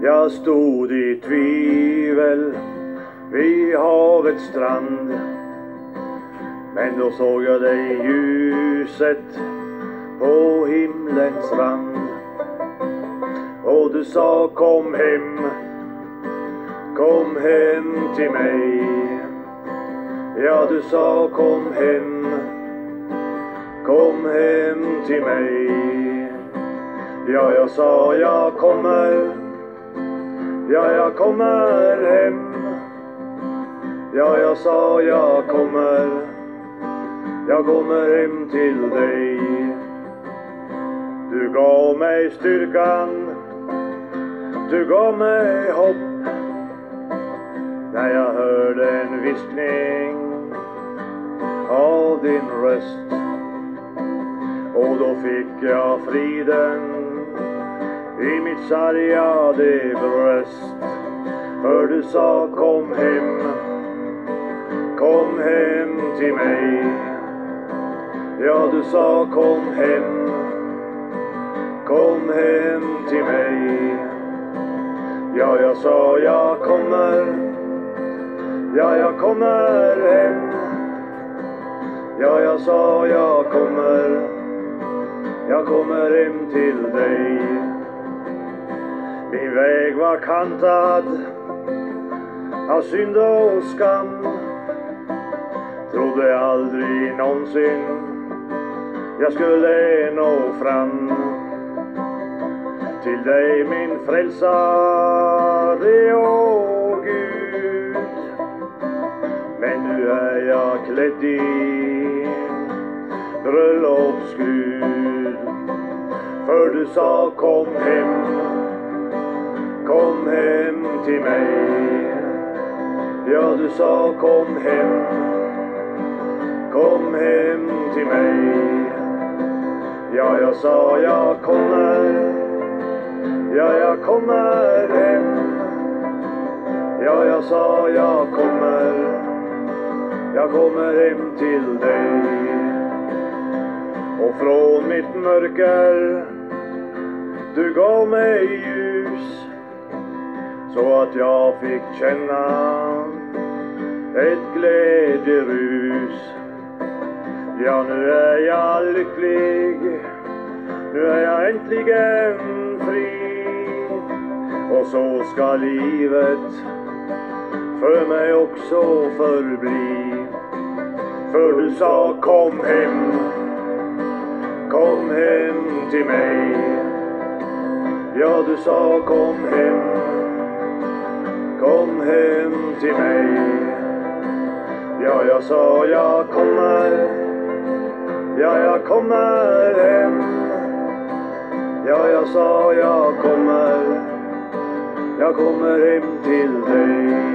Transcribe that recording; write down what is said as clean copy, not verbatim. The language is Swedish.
Jag stod i tvivel vid havets strand, men då såg jag dig i ljuset på himlens rand. Och du sa kom hem till mig. Ja, du sa kom hem till mig. Ja, jag sa jag kommer, ja, jag kommer hem. Ja, jag sa jag kommer hem till dig. Du gav mig styrkan, du gav mig hopp, när jag hörde en viskning av din röst. Och då fick jag friden i mitt sargade bröst. För du sa kom hem till mig. Ja, du sa kom hem till mig. Ja, jag sa jag kommer, ja, jag kommer hem. Ja, jag sa jag kommer hem till dig. Min väg var kantad av synd och skam. Trodde aldrig någonsin jag skulle nå fram till dig, min frälsare och Gud. Men nu är jag klädd i bröllopsgud. För du sa kom hem till mig. Ja, du sa kom hem till mig. Ja, jag sa jag kommer, ja, jag kommer hem. Ja, jag sa jag kommer hem till dig. Och från mitt mörker du gav mig ljus, så att jag fick känna ett glädjerus. Ja, nu är jag lycklig, nu är jag äntligen fri. Och så ska livet för mig också förbli. För du sa kom hem till mig. Ja, du sa kom hem till mig. Ja, jag sa jag kommer, ja, jag kommer hem. Ja, jag sa jag kommer hem till dig.